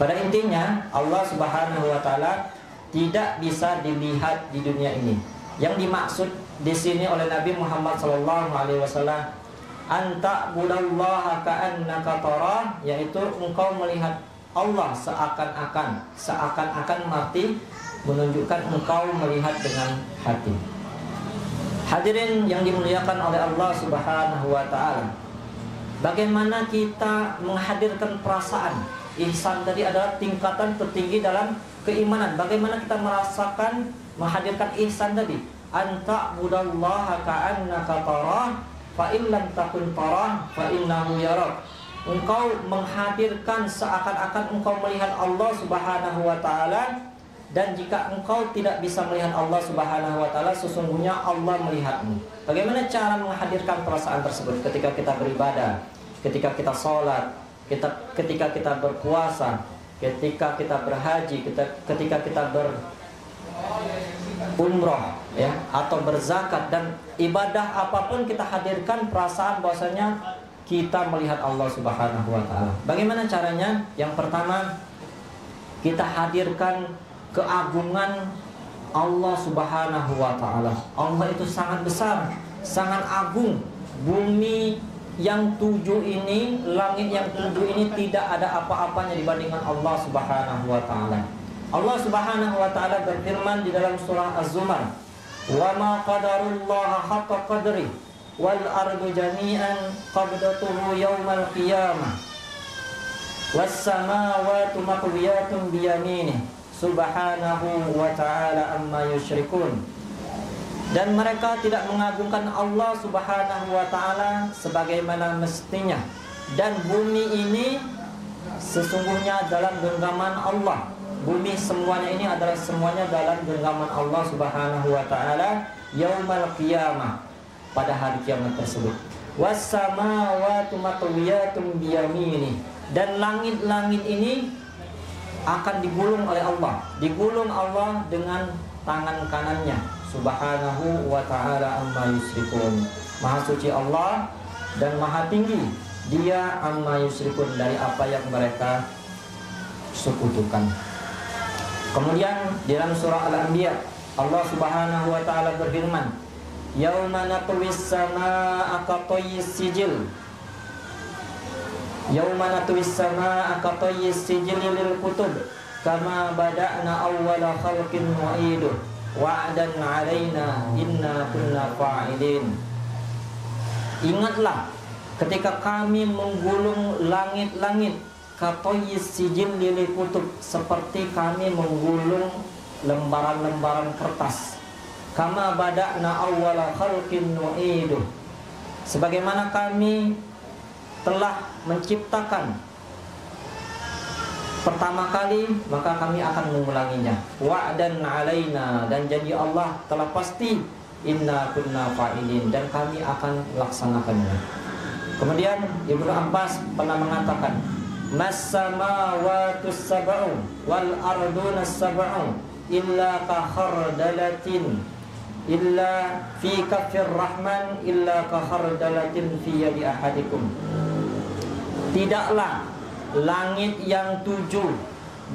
Pada intinya Allah Subhanahu wa taala tidak bisa dilihat di dunia ini. Yang dimaksud di sini oleh Nabi Muhammad sallallahu alaihi wasallam, anta budallaha ka'annaka tarah, yaitu engkau melihat Allah seakan-akan mati, menunjukkan engkau melihat dengan hati. Hadirin yang dimuliakan oleh Allah Subhanahu wa taala, bagaimana kita menghadirkan perasaan ihsan tadi adalah tingkatan tertinggi dalam keimanan. Bagaimana kita merasakan menghadirkan ihsan tadi? Anta budallaha ka'annaka tarah fa in lam takun tarah fa innahu yarak. Engkau menghadirkan seakan-akan engkau melihat Allah Subhanahu wa taala, dan jika engkau tidak bisa melihat Allah Subhanahu wa taala, sesungguhnya Allah melihatmu. Bagaimana cara menghadirkan perasaan tersebut? Ketika kita beribadah, ketika kita sholat, ketika kita berpuasa, ketika kita berhaji, ketika kita berumrah, ya, atau berzakat, dan ibadah apapun kita hadirkan perasaan bahwasanya kita melihat Allah Subhanahu wa taala. Bagaimana caranya? Yang pertama, kita hadirkan keagungan Allah Subhanahu wa taala. Allah itu sangat besar, sangat agung. Bumi yang 7 ini, langit yang 7 ini tidak ada apa-apanya dibandingkan Allah Subhanahu wa taala. Allah Subhanahu wa taala berfirman di dalam surah Az-Zumar, "Wa ma qadarullaha haqqa qadri wal ardu jami'an qabdatuhu yaumal qiyamah was samawati maqwiyatun bi yaminih subhanahu wa ta'ala amma yusyrikun." Dan mereka tidak mengagungkan Allah Subhanahu wa ta'ala sebagaimana mestinya, dan bumi ini sesungguhnya dalam genggaman Allah. Bumi semuanya ini adalah semuanya dalam genggaman Allah Subhanahu wa ta'ala yaumal qiyamah, pada hari kiamat tersebut. Was samawati matwiyatun biyaminih, dan langit-langit ini akan digulung oleh Allah, digulung Allah dengan tangan kanannya. Subhanahu wa ta'ala amma yusyrikun. Maha suci Allah dan maha tinggi Dia amma yusyrikun, dari apa yang mereka sekutukan. Kemudian di dalam surah Al-Anbiya, Allah Subhanahu wa ta'ala berfirman, "Yauma natwis samaa'a katayyis sijil." Yauma natwis samaa'a katayyis sijil lil kutub kama bada'na awwala khalqin nu'iduh wa'dan 'alaina inna kunna fa'ilin. Ingatlah ketika kami menggulung langit-langit, katayyis sijil lil kutub, seperti kami menggulung lembaran-lembaran kertas. Kama bada'na awwala khalqin nu'iduh, sebagaimana kami telah menciptakan pertama kali, maka kami akan mengulanginya. Wa'dan 'alaina, dan janji Allah telah pasti, inna kunna fa'ilin, dan kami akan laksanakannya. Kemudian Ibnu Abbas pernah mengatakan, "Mas-samawatus sab'u wal arduna sab'u illa ka khardalatin illa fi kaffir rahman illa ka khardalatin fi yadi ahadikum." Tidaklah langit yang 7,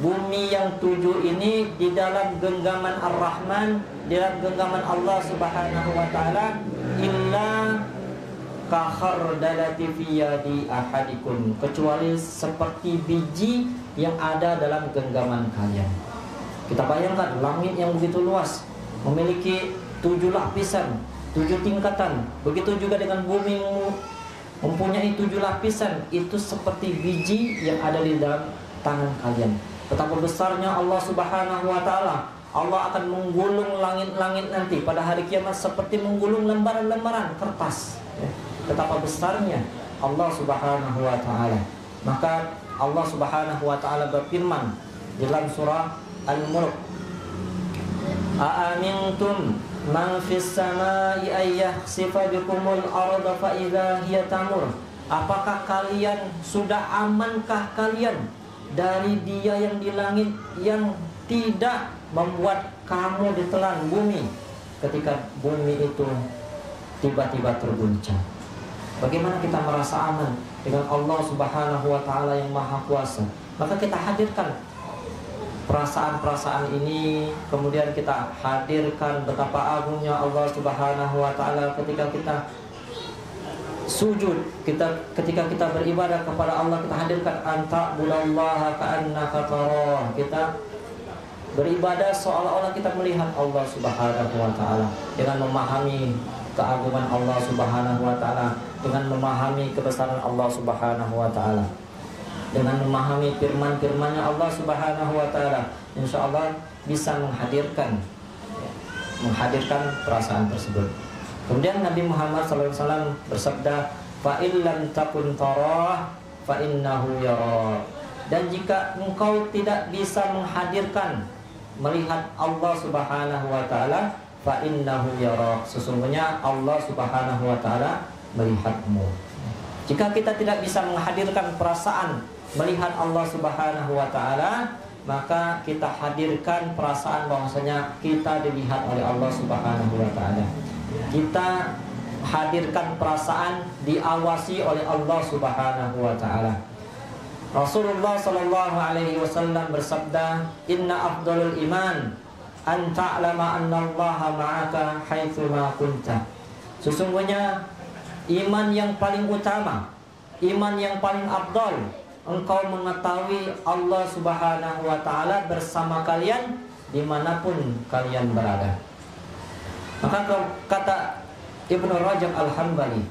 bumi yang 7 ini di dalam genggaman Ar-Rahman, di dalam genggaman Allah Subhanahu wa ta'ala, illa ka khardalati fi yadi ahadikum, kecuali seperti biji yang ada dalam genggaman kalian. Kita bayangkan langit yang begitu luas, memiliki 7 lapisan, 7 tingkatan. Begitu juga dengan bumi mempunyai 7 lapisan, itu seperti biji yang ada di dalam tangan kalian. Betapa besarnya Allah Subhanahu wa ta'ala. Allah akan menggulung langit-langit nanti pada hari kiamat seperti menggulung lembaran-lembaran kertas. Betapa besarnya Allah Subhanahu wa ta'ala. Maka Allah Subhanahu wa ta'ala berfirman dalam surah Al-Mulk. Aamintum man fis samai ay yakhsifa bikumul arda fa idza hiya tamur. Apakah kalian sudah amankah kalian dari Dia yang di langit yang tidak membuat kamu ditelan bumi ketika bumi itu tiba-tiba terguncang? Bagaimana kita merasa aman dengan Allah Subhanahu wa taala yang Maha Kuasa? Maka kita hadirkan perasaan-perasaan ini, kemudian kita hadirkan betapa agungnya Allah Subhanahu wa taala ketika kita sujud, ketika kita beribadah kepada Allah, kita hadirkan anta'budallaha ka'annaka tarah. Kita beribadah seolah-olah kita melihat Allah Subhanahu wa taala, dengan memahami keagungan Allah Subhanahu wa taala, dengan memahami kebesaran Allah Subhanahu wa taala, dengan memahami firman-firmannya Allah Subhanahu wa taala, insyaallah bisa menghadirkan perasaan tersebut. Kemudian Nabi Muhammad SAW bersabda, fa illam takun tarah fa innahu yara. Dan jika engkau tidak bisa menghadirkan melihat Allah Subhanahu wa taala, fa innahu yara, sesungguhnya Allah Subhanahu wa taala melihatmu. Jika kita tidak bisa menghadirkan perasaan melihat Allah Subhanahu wa taala, maka kita hadirkan perasaan bahwasanya kita dilihat oleh Allah Subhanahu wa taala. Kita hadirkan perasaan diawasi oleh Allah Subhanahu wa taala. Rasulullah sallallahu alaihi wasallam bersabda, "Inna afdalul iman an ta'lama anna Allaha ma'aka haitsu ma kunta." Sesungguhnya iman yang paling utama, iman yang paling afdal, engkau mengetahui Allah Subhanahu wa taala bersama kalian dimanapun kalian berada. Maka kata Ibnu Rajab Al-Hambali,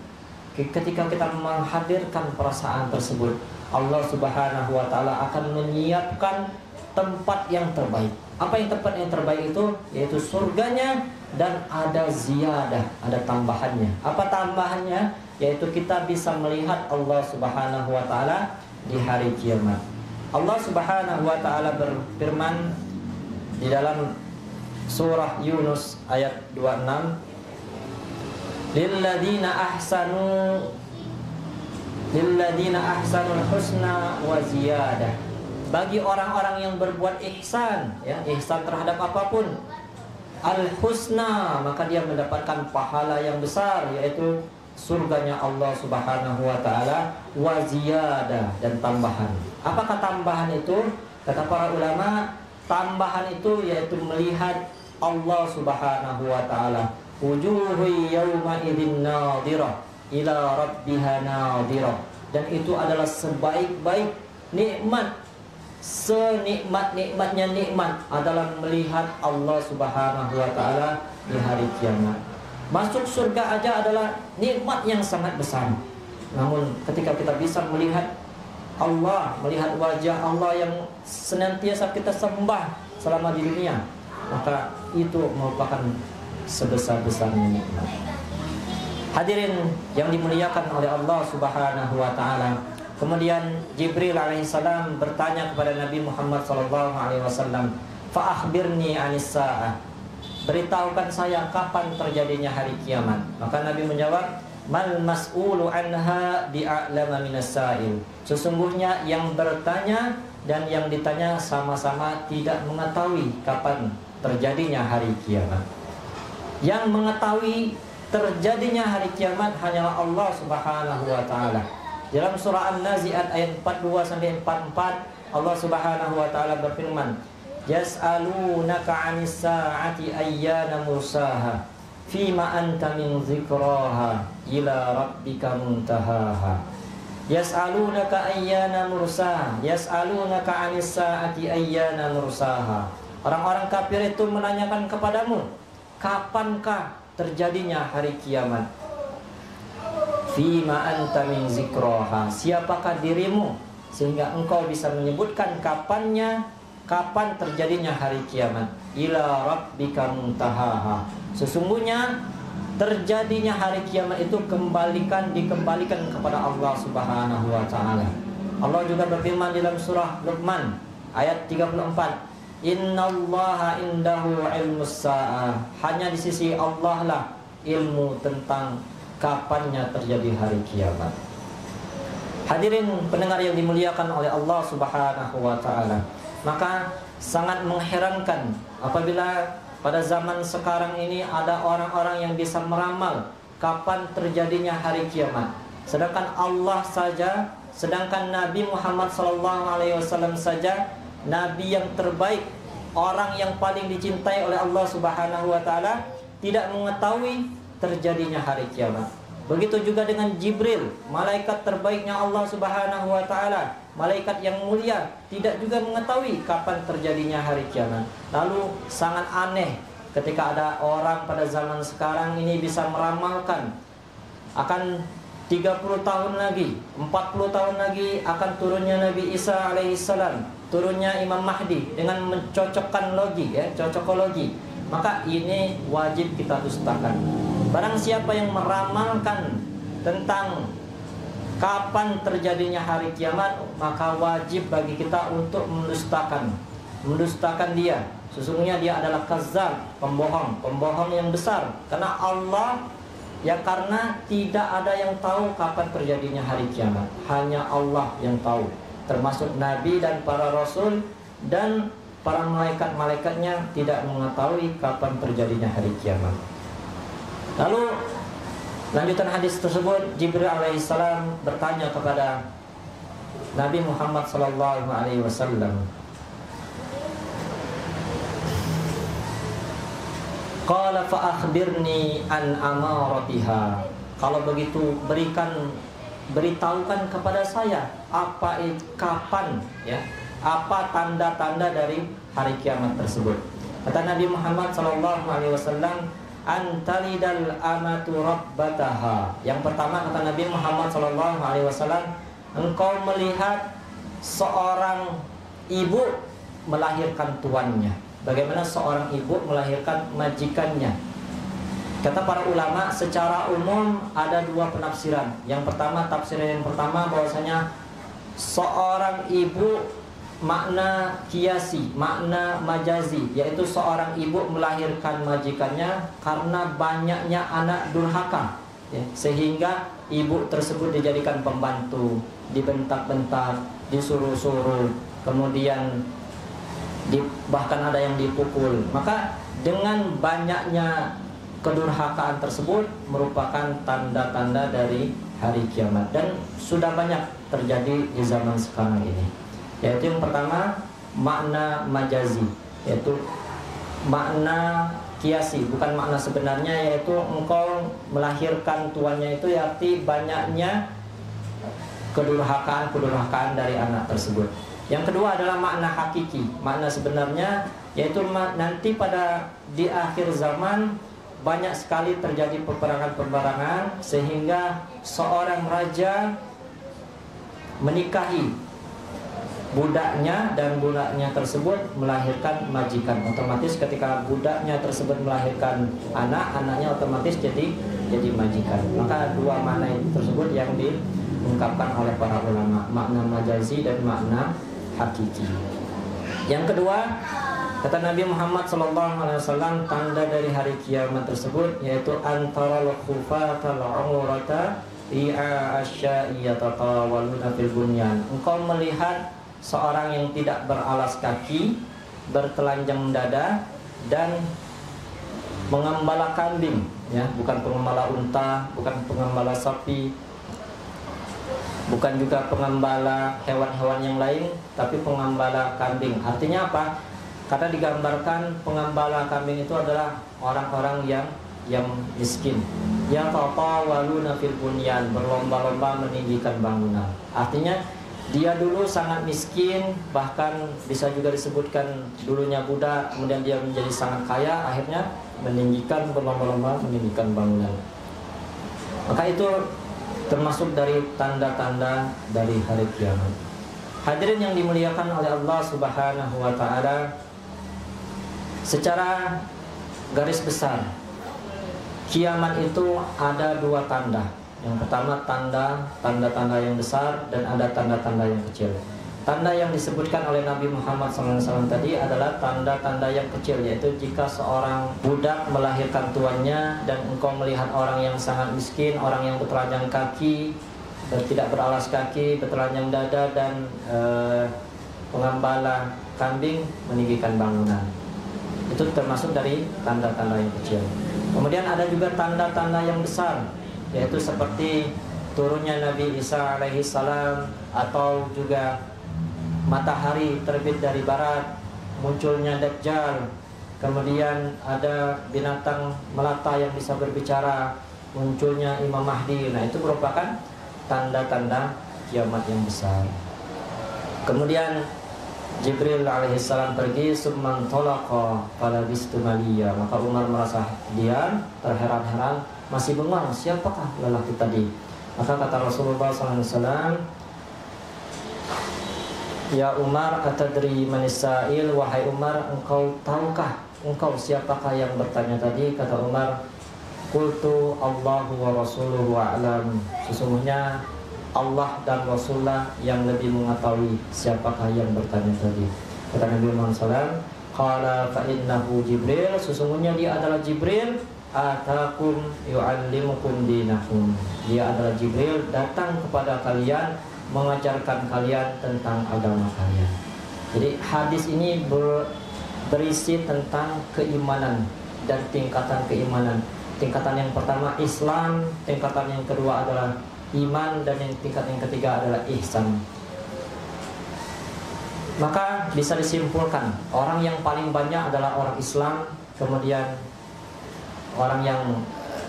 ketika kita menghadirkan perasaan tersebut, Allah Subhanahu wa taala akan menyiapkan tempat yang terbaik. Apa yang tempat yang terbaik itu? Yaitu surganya, dan ada ziyadah, ada tambahannya. Apa tambahannya? Yaitu kita bisa melihat Allah Subhanahu wa taala di hari kiamat. Allah Subhanahu wa taala berfirman di dalam surah Yunus ayat 26, lilladzina ahsanul husna wa ziyadah. Bagi orang-orang yang berbuat ihsan, ya, ihsan terhadap apapun, al-husna, maka dia mendapatkan pahala yang besar, yaitu surganya Allah Subhanahu wa taala, wa ziyadah, dan tambahan. Apakah tambahan itu? Kata para ulama, tambahan itu yaitu melihat Allah Subhanahu wa taala. Wujuhu yawma idzin nadhirah ila rabbiha nadhirah. Dan itu adalah sebaik-baik nikmat, senikmat-nikmatnya nikmat adalah melihat Allah Subhanahu wa taala di hari kiamat. Masuk surga aja adalah nikmat yang sangat besar. Namun ketika kita bisa melihat Allah, melihat wajah Allah yang senantiasa kita sembah selama di dunia, maka itu merupakan sebesar-besarnya nikmat. Hadirin yang dimuliakan oleh Allah Subhanahu wa taala. Kemudian Jibril alaihissalam bertanya kepada Nabi Muhammad sallallahu alaihi wasallam, "Fa akhbirni 'anis sa'ah." Beritahukan saya kapan terjadinya hari kiamat. Maka Nabi menjawab, "Mal mas'ulu anha bi'a'lama minas sa'il." Sesungguhnya yang bertanya dan yang ditanya sama-sama tidak mengetahui kapan terjadinya hari kiamat. Yang mengetahui terjadinya hari kiamat hanyalah Allah Subhanahu wa taala. Dalam surah An-Nazi'at ayat 42 sampai 44, Allah Subhanahu wa taala berfirman, "Yas'alunaka 'anis sa'ati ayyana mursaha, fima anta min dzikraha, ila rabbika muntahaha." Yas'alunaka ayyana mursaha, yas'alunaka 'anis sa'ati ayyana mursaha. Orang-orang kafir itu menanyakan kepadamu, kapankah terjadinya hari kiamat? Fima anta min zikraha, siapakah dirimu sehingga engkau bisa menyebutkan kapan terjadinya hari kiamat? Ila rabbika muntahaha, sesungguhnya terjadinya hari kiamat itu dikembalikan kepada Allah Subhanahu wa taala. Allah juga berfirman dalam surah Luqman Ayat 34. Innallaha indahu ilmus sa'ah. Hanya di sisi Allah lah ilmu tentang kapannya terjadi hari kiamat. Hadirin pendengar yang dimuliakan oleh Allah Subhanahu wa taala. Maka sangat mengherankan apabila pada zaman sekarang ini ada orang-orang yang bisa meramal kapan terjadinya hari kiamat. Sedangkan Allah saja, sedangkan Nabi Muhammad SAW saja, Nabi yang terbaik, orang yang paling dicintai oleh Allah Subhanahu wa taala, tidak mengetahui terjadinya hari kiamat. Begitu juga dengan Jibril, malaikat terbaiknya Allah Subhanahu wa taala, malaikat yang mulia, tidak juga mengetahui kapan terjadinya hari kiamat. Lalu sangat aneh ketika ada orang pada zaman sekarang ini bisa meramalkan akan 30 tahun lagi, 40 tahun lagi akan turunnya Nabi Isa alaihissalam, turunnya Imam Mahdi, dengan mencocokkan cocokologi. Maka ini wajib kita dustakan. Barang siapa yang meramalkan tentang kapan terjadinya hari kiamat, maka wajib bagi kita untuk mendustakan dia. Sesungguhnya dia adalah kazzab, pembohong yang besar. Karena tidak ada yang tahu kapan terjadinya hari kiamat. Hanya Allah yang tahu, termasuk Nabi dan para Rasul dan para malaikat-malaikatnya tidak mengetahui kapan terjadinya hari kiamat. Lalu lanjutan hadis tersebut, Jibril alaihissalam bertanya kepada Nabi Muhammad sallallahu alaihi wasallam, qala fa akhbirni an amaratiha. Kalau begitu beritahukan kepada saya kapan apa tanda-tanda dari hari kiamat tersebut. Kata Nabi Muhammad sallallahu alaihi wasallam, antalidal amatu rabbataha. Yang pertama kata Nabi Muhammad sallallahu alaihi wasallam, engkau melihat seorang ibu melahirkan tuannya. Bagaimana seorang ibu melahirkan majikannya? Kata para ulama, secara umum ada dua penafsiran. Yang pertama, tafsiran yang pertama bahwasanya seorang ibu makna kiasi, makna majazi, yaitu seorang ibu melahirkan majikannya karena banyaknya anak durhaka, sehingga ibu tersebut dijadikan pembantu, dibentak-bentak, disuruh-suruh, kemudian bahkan ada yang dipukul. Maka dengan banyaknya kedurhakaan tersebut merupakan tanda-tanda dari hari kiamat, dan sudah banyak terjadi di zaman sekarang ini. Yaitu yang pertama makna majazi, yaitu makna kiasi, bukan makna sebenarnya, yaitu engkau melahirkan tuannya itu arti banyaknya kedurhakaan dari anak tersebut. Yang kedua adalah makna hakiki, makna sebenarnya, yaitu nanti di akhir zaman banyak sekali terjadi peperangan sehingga seorang raja menikahi budaknya dan budaknya tersebut melahirkan majikan. Otomatis ketika budaknya tersebut melahirkan anaknya otomatis jadi majikan. Maka dua makna tersebut yang diungkapkan oleh para ulama, makna majazi dan makna hakiki. Yang kedua, kata Nabi Muhammad SAW, tanda dari hari kiamat tersebut yaitu antara al-khufatal umrata ri'a asya'iyatatawaluna fil bunyan. Engkau melihat seorang yang tidak beralas kaki, bertelanjang dada, dan mengembala kambing, bukan pengembala unta, bukan pengembala sapi, bukan juga pengembala hewan-hewan yang lain, tapi pengembala kambing. Artinya apa? Karena digambarkan pengembala kambing itu adalah orang-orang yang miskin, yang tatawaluna fil bunyan, berlomba-lomba meninggikan bangunan. Artinya dia dulu sangat miskin, bahkan bisa juga disebutkan dulunya budak, kemudian dia menjadi sangat kaya, akhirnya berlomba-lomba meninggikan bangunan. Maka itu termasuk dari tanda-tanda dari hari kiamat. Hadirin yang dimuliakan oleh Allah Subhanahu wa taala, secara garis besar kiamat itu ada dua tanda. Yang pertama tanda-tanda yang besar dan ada tanda-tanda yang kecil. Tanda yang disebutkan oleh Nabi Muhammad SAW tadi adalah tanda-tanda yang kecil, yaitu jika seorang budak melahirkan tuannya dan engkau melihat orang yang sangat miskin, orang yang bertelanjang kaki, tidak beralas kaki, bertelanjang dada, dan pengembala kambing meninggikan bangunan. Itu termasuk dari tanda-tanda yang kecil. Kemudian ada juga tanda-tanda yang besar, yaitu seperti turunnya Nabi Isa alaihissalam, atau juga matahari terbit dari barat, munculnya Dajjal, kemudian ada binatang melata yang bisa berbicara, munculnya Imam Mahdi. Nah, itu merupakan tanda-tanda kiamat yang besar. Kemudian Jibril alaihissalam pergi, summan tolaqa falabistu maliya. Maka Umar merasa diam, terheran-heran, masih bengong, siapakah lelaki tadi? Maka kata Rasulullah SAW, ya Umar, atadri manis sa'il, wahai Umar, engkau tahukah, engkau siapakah yang bertanya tadi? Kata Umar, qultu Allahu wa rasuluhu a'lam. Sesungguhnya Allah dan Rasulullah yang lebih mengetahui siapakah yang bertanya tadi. Kata Nabi Muhammad SAW, qala fa innahu Jibril, sesungguhnya dia adalah Jibril, atakum yu'allimukum dinakum. Dia adalah Jibril, datang kepada kalian, mengajarkan kalian tentang agama kalian. Jadi hadis ini berisi tentang keimanan dan tingkatan keimanan. Tingkatan yang pertama Islam, tingkatan yang kedua adalah iman, dan yang tingkat yang ketiga adalah ihsan. Maka bisa disimpulkan, orang yang paling banyak adalah orang Islam, kemudian orang yang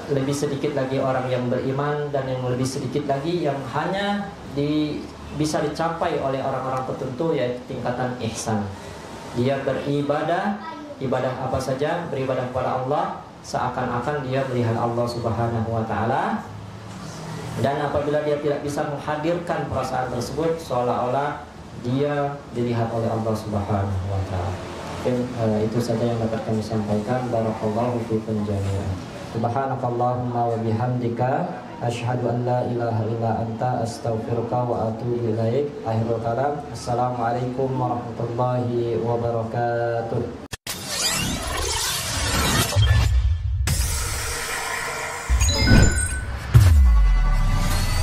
lebih sedikit lagi orang yang beriman, dan yang lebih sedikit lagi yang hanya bisa dicapai oleh orang-orang tertentu, yaitu tingkatan ihsan. Dia beribadah, ibadah apa saja, beribadah kepada Allah seakan-akan dia melihat Allah Subhanahu wa taala, dan apabila dia tidak bisa menghadirkan perasaan tersebut, seolah-olah dia dilihat oleh Allah Subhanahu wa taala. Itu saja yang dapat kami sampaikan. Barakallahu fiikum jami'an. Subhanakallahumma wa bihamdika asyhadu an la ilaha illa anta astaghfiruka wa atubu ilaik. Akhirul kalam. Assalamualaikum warahmatullahi wabarakatuh.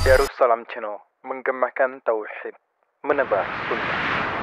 Darussalam Channel, menggemakan tauhid, menebar sunnah.